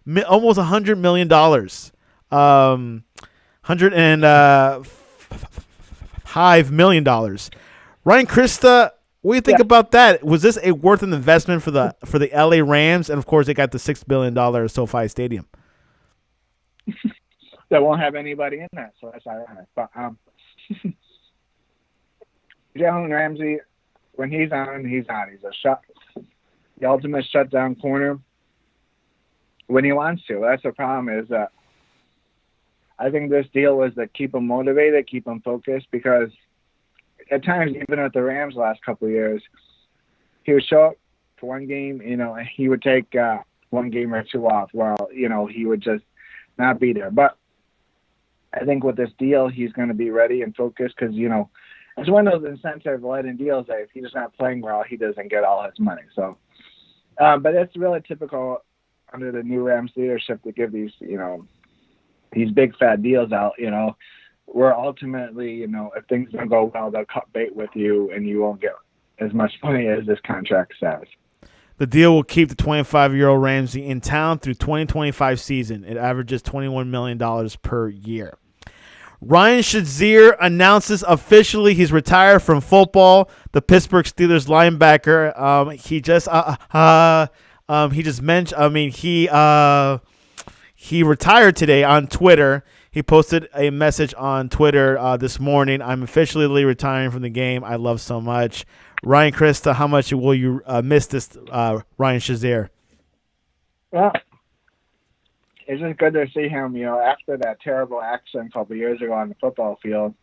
$100 million. $105 million. Ryan Christa, what do you think about that? Was this a worth an investment for the LA Rams? And of course, they got the $6 billion SoFi Stadium. That won't have anybody in that, so that's ironic. But Jalen Ramsey, when he's on, he's on. He's the ultimate shutdown corner when he wants to. That's the problem is that I think this deal was to keep him motivated, keep him focused, because at times, even at the Rams last couple of years, he would show up for one game, and he would take 1 game or 2 off while, he would just not be there. But I think with this deal, he's going to be ready and focused because, it's one of those incentive-laden deals that if he's not playing well, he doesn't get all his money. So, but it's really typical under the new Rams leadership to give these big fat deals out, where ultimately, if things don't go well, they'll cut bait with you and you won't get as much money as this contract says. The deal will keep the 25-year-old Ramsey in town through 2025 season. It averages $21 million per year. Ryan Shazier announces officially he's retired from football. The Pittsburgh Steelers linebacker. He retired today on Twitter. He posted a message on Twitter this morning. I'm officially retiring from the game I love so much. Ryan Christa, how much will you miss this Ryan Shazier? Well, it's just good to see him, after that terrible accident a couple of years ago on the football field.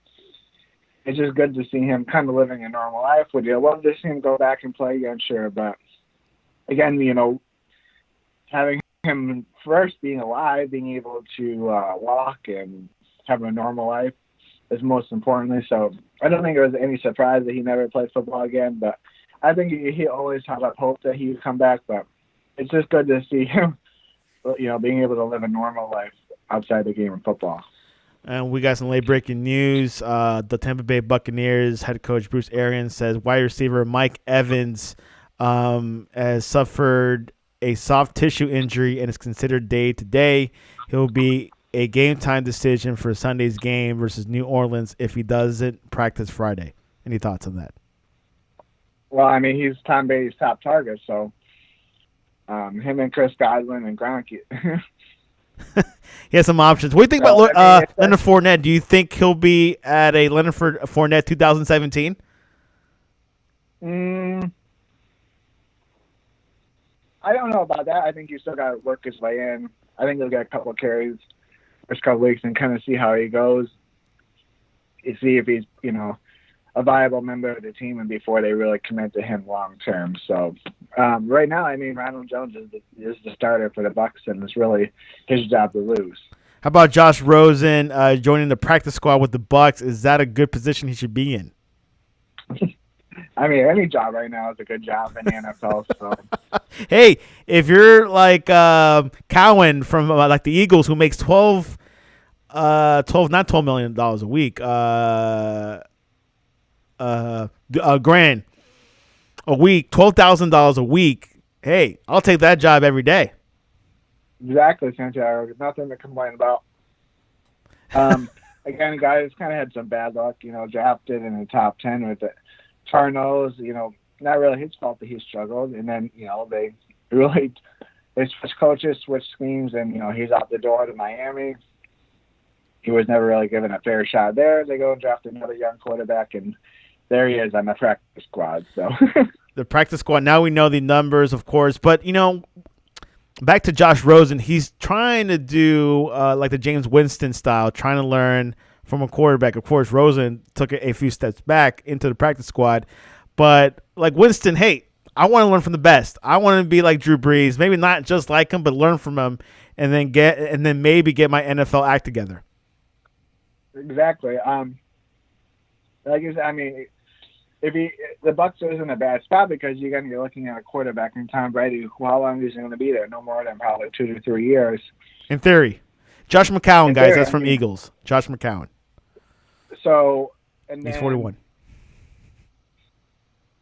It's just good to see him kind of living a normal life. Would you love to see him go back and play again? Sure, but again, having him first being alive, being able to walk and have a normal life is most importantly. So I don't think it was any surprise that he never played football again, but I think he always had that hope that he would come back. But it's just good to see him, being able to live a normal life outside the game of football. And we got some late-breaking news. The Tampa Bay Buccaneers head coach Bruce Arians says wide receiver Mike Evans has suffered a soft tissue injury and is considered day-to-day. He'll be a game-time decision for Sunday's game versus New Orleans if he doesn't practice Friday. Any thoughts on that? Well, he's Tom Brady's top target, so him and Chris Godwin and Gronk. He has some options. What do you think about Leonard Fournette? Do you think he'll be at a Leonard Fournette 2017? I don't know about that. I think you still got to work his way in. I think he'll get a couple of carries first couple of weeks and kind of see how he goes. You see if he's, a viable member of the team and before they really commit to him long term. So right now, Ronald Jones is the starter for the Bucs, and it's really his job to lose. How about Josh Rosen joining the practice squad with the Bucs? Is that a good position he should be in? I mean, any job right now is a good job in the NFL. So, Hey, if you're like Cowan from like the Eagles, who makes 12, not $12 million a week, grand a week, $12,000 a week. Hey, I'll take that job every day. exactly, Santiago. Nothing to complain about. Again, guys kind of had some bad luck, drafted in the top 10 with the Cardinals, not really his fault that he struggled. And then, they switched coaches, switched schemes, and, he's out the door to Miami. He was never really given a fair shot there. They go and draft another young quarterback, and there he is on the practice squad. So the practice squad, now we know the numbers, of course. But, back to Josh Rosen, he's trying to do like the James Winston style, trying to learn from a quarterback. Of course, Rosen took a few steps back into the practice squad. But like Winston, hey, I want to learn from the best. I want to be like Drew Brees, maybe not just like him, but learn from him, and then maybe get my NFL act together. Exactly. Like I said, I mean, the Bucs is in a bad spot because you're looking at a quarterback in Tom Brady. How long is he going to be there? No more than probably 2 to 3 years. In theory, Josh McCown, guys, that's from Eagles. Josh McCown. So, and then, he's 41.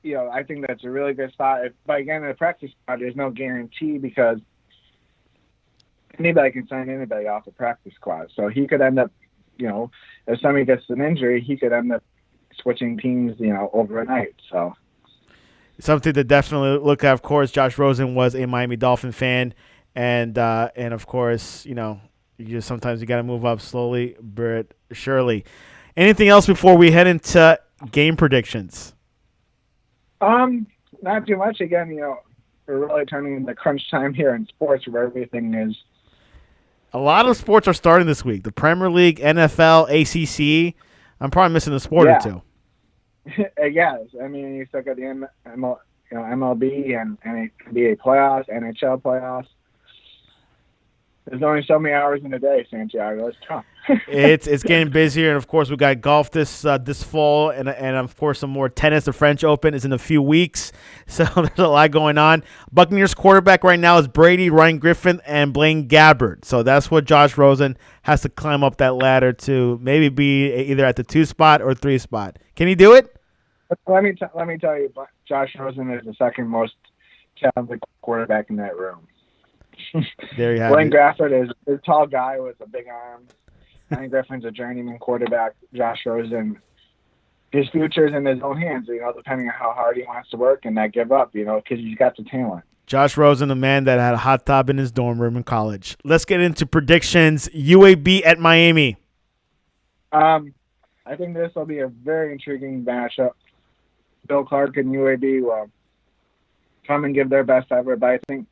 I think that's a really good spot. But again, in the practice spot, there's no guarantee because anybody can sign anybody off the practice squad. So he could end up, if somebody gets an injury, he could end up switching teams, overnight. So something to definitely look at. Of course, Josh Rosen was a Miami Dolphin fan, and of course, sometimes you got to move up slowly but surely. Anything else before we head into game predictions? Not too much. Again, we're really turning into crunch time here in sports where everything is. A lot of sports are starting this week. The Premier League, NFL, ACC. I'm probably missing a sport or two. Yes. I mean, you still got the MLB and NBA playoffs, NHL playoffs. There's only so many hours in a day, Santiago. It's tough. It's getting busier, and of course we got golf this fall, and of course some more tennis. The French Open is in a few weeks, so there's a lot going on. Buccaneers quarterback right now is Brady, Ryan Griffin, and Blaine Gabbert. So that's what Josh Rosen has to climb up that ladder to maybe be either at the 2 spot or 3 spot. Can he do it? Let me tell you, Josh Rosen is the second most talented quarterback in that room. There you have Blaine it. Gabbert is a tall guy with a big arm. Ryan Griffin's a journeyman quarterback. Josh Rosen, his future's in his own hands, depending on how hard he wants to work and not give up, because he's got the talent. Josh Rosen, a man that had a hot tub in his dorm room in college. Let's get into predictions. UAB at Miami. I think this will be a very intriguing matchup. Bill Clark and UAB will come and give their best effort, but I think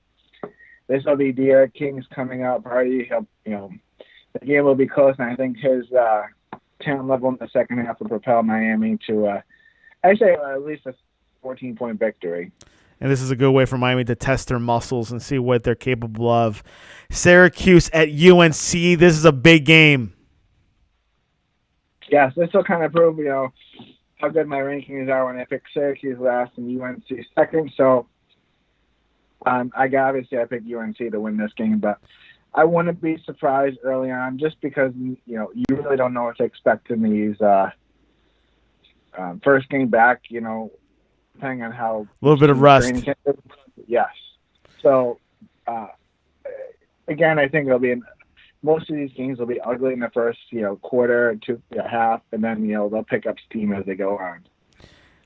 this will be De'Aaron King's coming out party. The game will be close, and I think his talent level in the second half will propel Miami to, I'd say, at least a 14-point victory. And this is a good way for Miami to test their muscles and see what they're capable of. Syracuse at UNC. This is a big game. Yes, this will kind of prove, how good my rankings are when I pick Syracuse last and UNC second. So, I picked UNC to win this game, but I wouldn't be surprised early on just because, you really don't know what to expect in these first game back, depending on how. A little bit of rust. Yes. So, again, I think most of these games will be ugly in the first, quarter to half, and then, they'll pick up steam as they go on.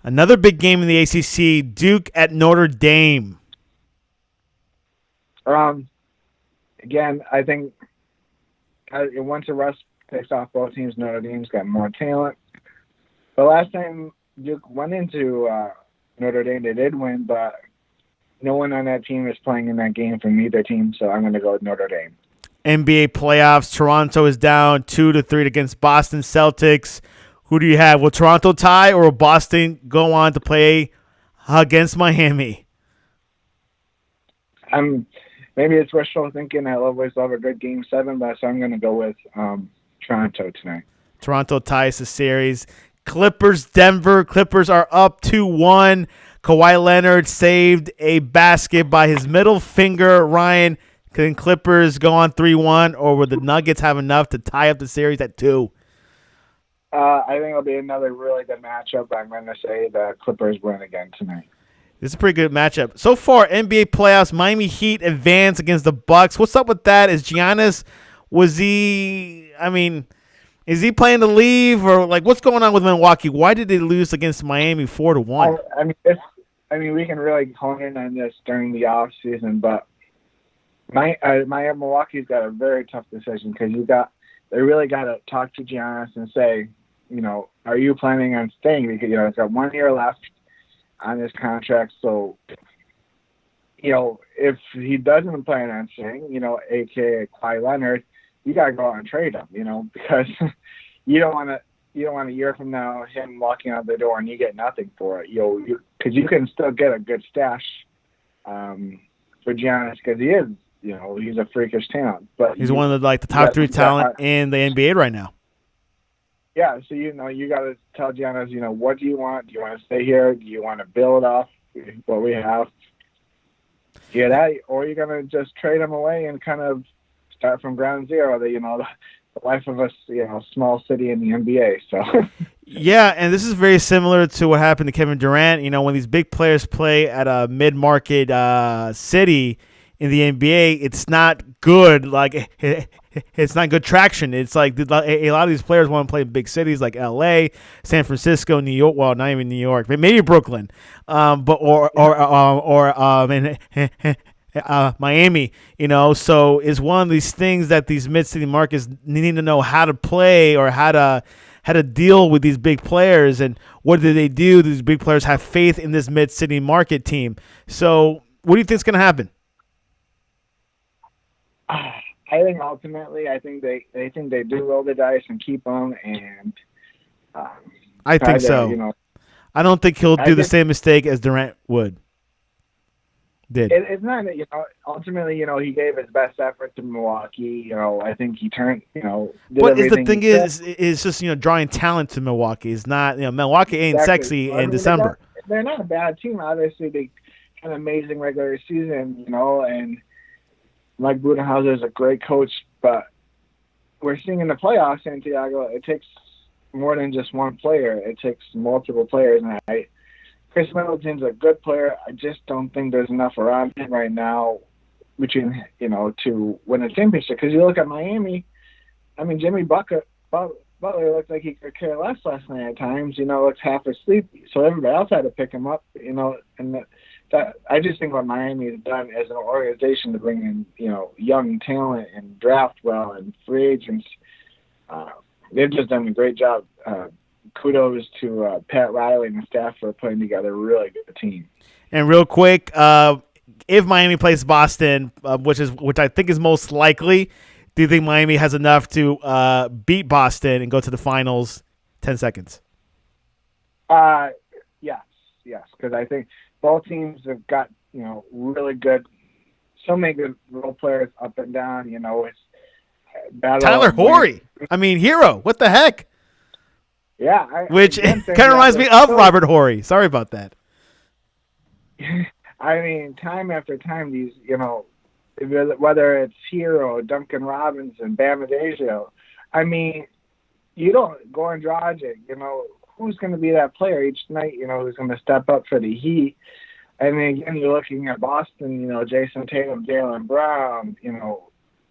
Another big game in the ACC, Duke at Notre Dame. Again, I think once the rust takes off both teams, Notre Dame's got more talent. The last time Duke went into Notre Dame, they did win, but no one on that team is playing in that game from either team, so I'm going to go with Notre Dame. NBA playoffs, Toronto is down 2-3 against Boston Celtics. Who do you have? Will Toronto tie, or will Boston go on to play against Miami? Maybe it's wishful thinking. I always love a good Game 7, so I'm going to go with Toronto tonight. Toronto ties the series. Clippers, Denver. Clippers are up 2-1. Kawhi Leonard saved a basket by his middle finger. Ryan, can Clippers go on 3-1, or will the Nuggets have enough to tie up the series at 2? I think it'll be another really good matchup. I'm going to say the Clippers win again tonight. This is a pretty good matchup. So far, NBA playoffs, Miami Heat advance against the Bucks. What's up with that? Is Giannis, is he planning to leave, or like what's going on with Milwaukee? Why did they lose against Miami 4-1? We can really hone in on this during the off season, but Milwaukee's got a very tough decision because they really got to talk to Giannis and say, are you planning on staying? Because it's got 1 year left on his contract, so if he doesn't plan on staying, aka Kawhi Leonard, you gotta go out and trade him, because you don't want a year from now him walking out the door and you get nothing for it, because you can still get a good stash for Giannis because he is, he's a freakish talent. But he's one of the top 3 talent in the NBA right now. Yeah, so you got to tell Giannis, what do you want? Do you want to stay here? Do you want to build off what we have? Yeah, that, or you're gonna just trade him away and kind of start from ground zero. The life of a small city in the NBA. So. Yeah, and this is very similar to what happened to Kevin Durant. When these big players play at a mid-market city in the NBA, it's not good. It's not good traction. It's like a lot of these players want to play in big cities like LA, San Francisco, New York. Well, not even New York, but maybe Brooklyn, or Miami. So it's one of these things that these mid-city markets need to know how to play or how to deal with these big players. And what do they do? These big players have faith in this mid-city market team. So what do you think is going to happen? I think ultimately, they think they do roll the dice and keep them, and I think so. I don't think he'll do the same mistake as Durant did. It's not that ultimately he gave his best effort to Milwaukee. I think he turned But the thing is just drawing talent to Milwaukee. It's not Milwaukee ain't sexy in December. They're not a bad team. Obviously, they had an amazing regular season. And Mike Budenholzer is a great coach, but we're seeing in the playoffs, Santiago, it takes more than just one player. It takes multiple players. And Chris Middleton's a good player. I just don't think there's enough around him right now between, to win a championship. Because you look at Miami, Jimmy Butler looked like he could care less last night at times, looks half asleep. So everybody else had to pick him up, and that I just think what Miami has done as an organization to bring in, young talent and draft well and free agents, they've just done a great job. Kudos to Pat Riley and the staff for putting together a really good team. And real quick, if Miami plays Boston, which I think is most likely, do you think Miami has enough to beat Boston and go to the finals? 10 seconds. Yes, because I think both teams have got really good, so many good role players up and down. It's Tyler Horry. Hero. What the heck? Yeah. Which kind of reminds me of Robert Horry. Sorry about that. Time after time, these, whether it's Hero, Duncan Robinson, Bam Adebayo, you don't go and Dragic, who's going to be that player each night, who's going to step up for the Heat. And then again, you're looking at Boston, Jason Tatum, Jaylen Brown,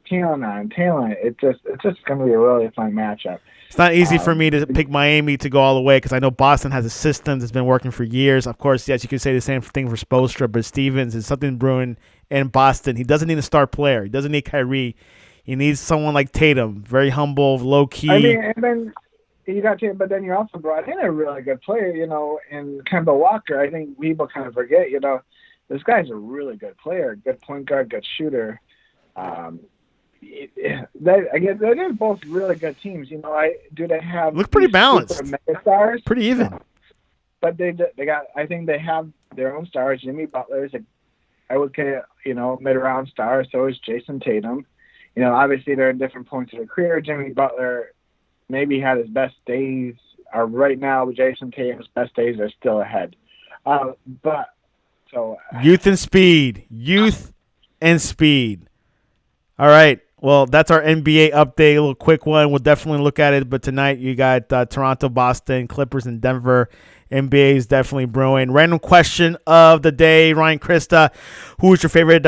talent. It's just going to be a really fun matchup. It's not easy for me to pick Miami to go all the way because I know Boston has a system that's been working for years. Of course, yes, you could say the same thing for Spoelstra, but Stevens is something brewing in Boston. He doesn't need a star player. He doesn't need Kyrie. He needs someone like Tatum, very humble, low key. And then you got Tatum, but then you also brought in a really good player, in Kemba Walker. I think people kind of forget, this guy's a really good player, good point guard, good shooter. They're both really good teams. Do they have look pretty balanced, stars? Pretty even. But they got. I think they have their own stars. Jimmy Butler is I would say mid-round star. So is Jason Tatum. Obviously they're in different points of their career. Jimmy Butler maybe had his best days right now, Jason Tatum's best days are still ahead. Youth and speed. Youth and speed. All right. Well, that's our NBA update. A little quick one. We'll definitely look at it. But tonight you got Toronto, Boston, Clippers, and Denver. NBA is definitely brewing. Random question of the day, Ryan Christa. Who is your favorite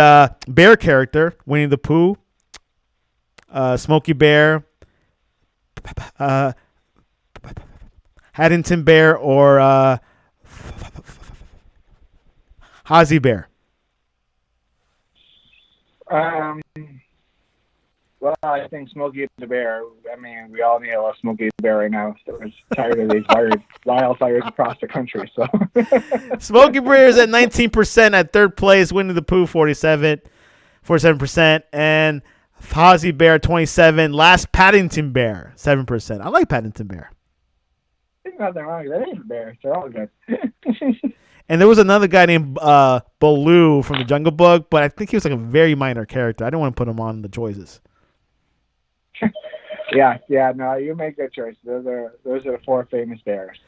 bear character? Winnie the Pooh, Smokey Bear, Haddington Bear, or Hazy Bear? Well, I think Smokey the Bear. I mean, we all need a little Smokey the Bear right now. So we're tired of these wildfires across the country. So Smokey Bear is at 19% at third place. Winnie the Pooh 47%, and Hazy Bear 27%. Last Paddington Bear 7%. I like Paddington Bear. There's nothing wrong with any bears. They're all good. And there was another guy named Baloo from the Jungle Book, but I think he was like a very minor character. I don't want to put him on the choices. Yeah, no, you make good choices. Those are the four famous bears.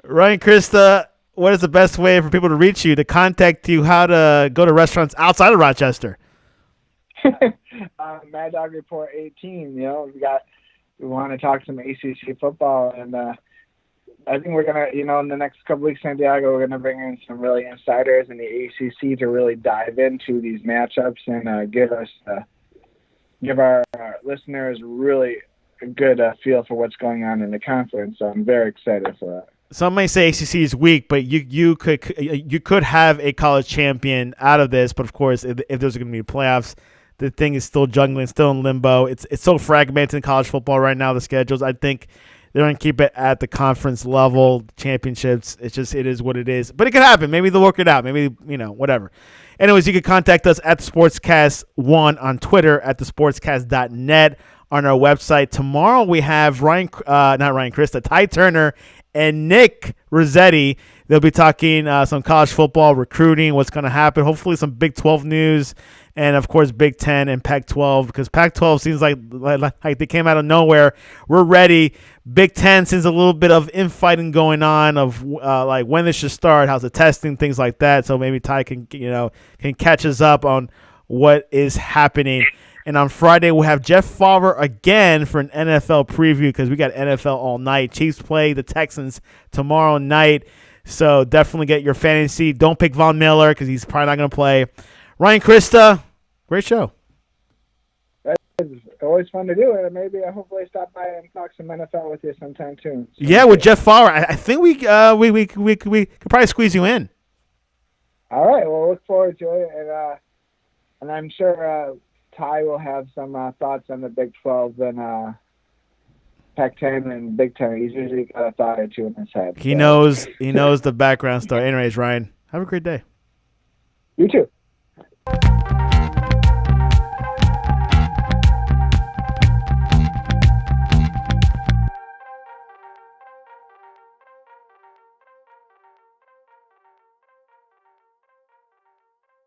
Ryan Christa, what is the best way for people to reach you, to contact you, how to go to restaurants outside of Rochester? Mad Dog Report 18. We want to talk some ACC football, and I think we're gonna, in the next couple weeks, Santiago, we're gonna bring in some really insiders in the ACC to really dive into these matchups and give our listeners really a good feel for what's going on in the conference. So I'm very excited for that. Some may say ACC is weak, but you could have a college champion out of this. But of course, if there's going to be playoffs, the thing is still juggling, still in limbo. It's so fragmented in college football right now. The schedules, I think they're going to keep it at the conference level, championships. It is what it is. But it could happen. Maybe they'll work it out. Maybe whatever. Anyways, you can contact us at the Sportscast1 on Twitter, at thesportscast.net, on our website. Tomorrow we have Ty Turner and Nick Rossetti. They'll be talking some college football, recruiting, what's going to happen, hopefully some Big 12 news, and, of course, Big 10 and Pac-12, because Pac-12 seems like they came out of nowhere. We're ready. Big 10 seems a little bit of infighting going on of like when this should start, how's the testing, things like that. So maybe Ty can catch us up on what is happening. And on Friday, we'll have Jeff Favre again for an NFL preview, because we got NFL all night. Chiefs play the Texans tomorrow night. So definitely get your fantasy. Don't pick Von Miller, because he's probably not going to play. Ryan Christa, great show. It's always fun to do it. And maybe hopefully stop by and talk some NFL with you sometime too. Yeah, with Jeff Favre. I think we could probably squeeze you in. All right. Well, look forward to it. And I'm sure Ty will have some thoughts on the Big 12 and Pac-10 and Big 10. He's usually got a thought or two in his head. He knows the background story. Anyways, Ryan, have a great day. You too.